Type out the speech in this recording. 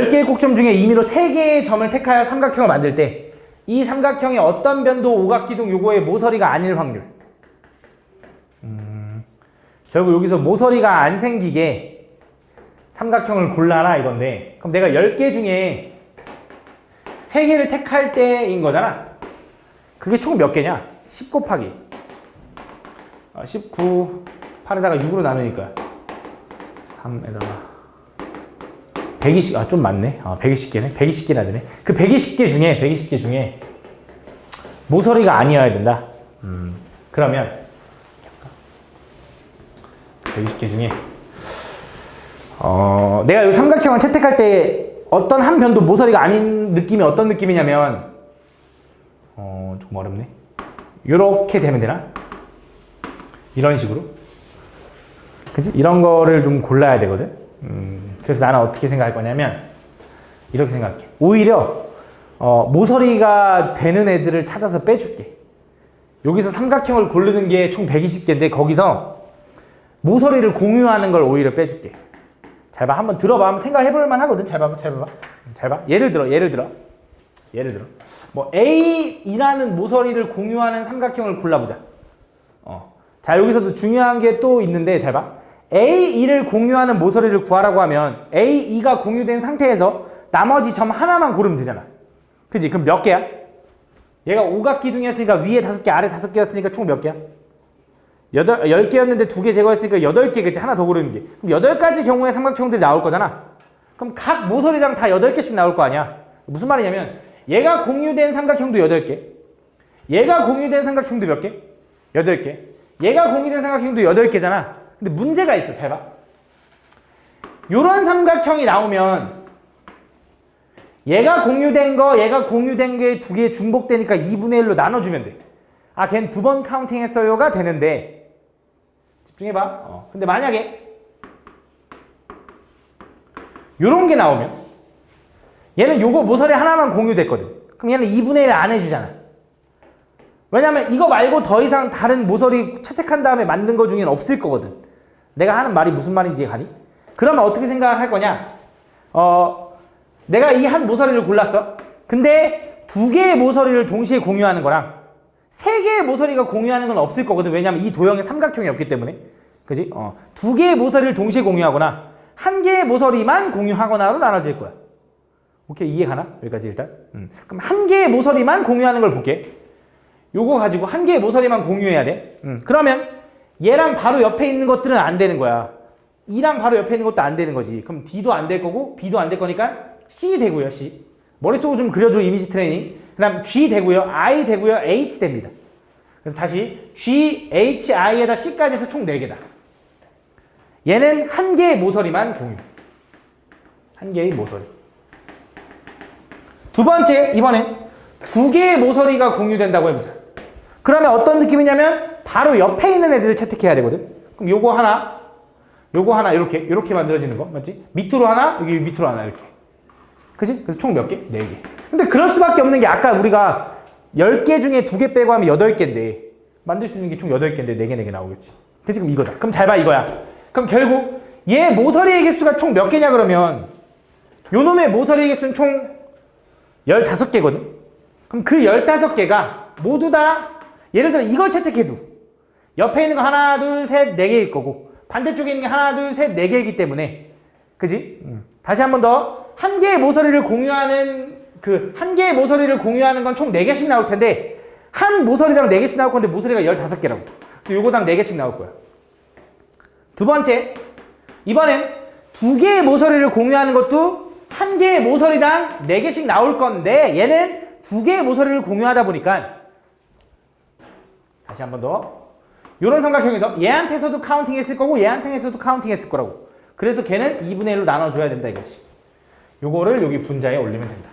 10개의 꼭점 중에 임의로 3개의 점을 택하여 삼각형을 만들 때 이 삼각형의 어떤 변도 오각기둥 요거의 모서리가 아닐 확률. 결국 여기서 모서리가 안 생기게 삼각형을 골라라 이건데, 그럼 내가 10개 중에 3개를 택할 때인 거잖아. 그게 총 몇 개냐? 10 곱하기 19, 8에다가 6으로 나누니까 3에다가 120, 좀 많네. 120개네. 120개나 되네. 그 120개 중에 모서리가 아니어야 된다. 그러면 120개 중에 내가 이 삼각형을 채택할 때 어떤 한 변도 모서리가 아닌 느낌이 어떤 느낌이냐면 조금 어렵네. 이렇게 되면 되나? 이런 식으로. 그치? 이런 거를 좀 골라야 되거든. 그래서 나는 어떻게 생각할 거냐면 이렇게 생각해. 오히려 모서리가 되는 애들을 찾아서 빼줄게. 여기서 삼각형을 고르는 게 총 120개인데 거기서 모서리를 공유하는 걸 오히려 빼줄게. 잘 봐. 한번 들어봐. 한번 생각해볼 만 하거든. 잘 봐봐. 잘 봐. 예를 들어. 뭐 A이라는 모서리를 공유하는 삼각형을 골라보자. 자, 여기서도 중요한 게 또 있는데 잘 봐. A2를 공유하는 모서리를 구하라고 하면 A2가 공유된 상태에서 나머지 점 하나만 고르면 되잖아. 그지? 그럼 몇 개야? 얘가 오각기둥이었으니까 위에 5개, 아래 5개였으니까 총 몇 개야? 10개였는데 2개 제거했으니까 8개겠지. 하나 더 고르는 게. 그럼 8가지 경우의 삼각형들이 나올 거잖아. 그럼 각 모서리당 다 8개씩 나올 거 아니야. 무슨 말이냐면 얘가 공유된 삼각형도 8개. 얘가 공유된 삼각형도 몇 개? 8개. 얘가 공유된 삼각형도 8개잖아. 근데 문제가 있어. 잘 봐. 요런 삼각형이 나오면 얘가 공유된 게 2개 중복되니까 2분의 1로 나눠주면 돼. 아, 걘 2번 카운팅 했어요가 되는데 집중해봐. 근데 만약에 요런 게 나오면 얘는 요거 모서리 하나만 공유됐거든. 그럼 얘는 2분의 1 안 해주잖아. 왜냐면 이거 말고 더 이상 다른 모서리 채택한 다음에 만든 거 중에는 없을 거거든. 내가 하는 말이 무슨 말인지 가니? 그러면 어떻게 생각할 거냐? 내가 이 한 모서리를 골랐어. 근데 2개의 모서리를 동시에 공유하는 거랑 3개의 모서리가 공유하는 건 없을 거거든. 왜냐면 이 도형에 삼각형이 없기 때문에. 그지? 2개의 모서리를 동시에 공유하거나 1개의 모서리만 공유하거나로 나눠질 거야. 오케이, 이해 가나? 여기까지 일단. 그럼 1개의 모서리만 공유하는 걸 볼게. 요거 가지고 1개의 모서리만 공유해야 돼. 그러면 얘랑 바로 옆에 있는 것들은 안 되는 거야. E랑 바로 옆에 있는 것도 안 되는 거지. 그럼 D도 안 될 거고 B도 안 될 거니까 C 되고요. C. 머릿속으로 좀 그려줘. 이미지 트레이닝. 그 다음 G 되고요. I 되고요. H 됩니다. 그래서 다시 G, H, I에다 C까지 해서 총 4개다. 얘는 1개의 모서리만 공유. 1개의 모서리. 두 번째, 이번엔 2개의 모서리가 공유된다고 해보자. 그러면 어떤 느낌이냐면 바로 옆에 있는 애들을 채택해야 되거든. 그럼 요거 하나 이렇게 만들어지는 거 맞지? 밑으로 하나, 여기 밑으로 하나 이렇게. 그치? 그래서 총 몇 개? 4개. 근데 그럴 수밖에 없는 게 아까 우리가 10개 중에 2개 빼고 하면 8개인데 만들 수 있는 게 총 8개인데 4개 나오겠지. 그치? 그럼 이거다. 그럼 잘 봐, 이거야. 그럼 결국 얘 모서리의 개수가 총 몇 개냐 그러면 요놈의 모서리의 개수는 총 15개거든. 그럼 그 15개가 모두 다 예를 들어 이걸 채택해도 옆에 있는 거 하나, 둘, 셋, 4개일 거고 반대쪽에 있는 게 하나, 둘, 셋, 4개이기 때문에 그지? 다시 한 번 더. 한 개의 모서리를 공유하는 건 총 4개씩 나올 텐데 한 모서리당 4개씩 나올 건데 모서리가 15개라고. 또 요거당 4개씩 나올 거야. 두 번째, 이번엔 2개의 모서리를 공유하는 것도 한 개의 모서리당 4개씩 나올 건데 얘는 2개의 모서리를 공유하다 보니까 다시 한 번 더. 요런 삼각형에서 얘한테서도 카운팅 했을 거고 얘한테서도 카운팅 했을 거라고. 그래서 걔는 2분의 1로 나눠줘야 된다 이거지. 요거를 여기 분자에 올리면 된다.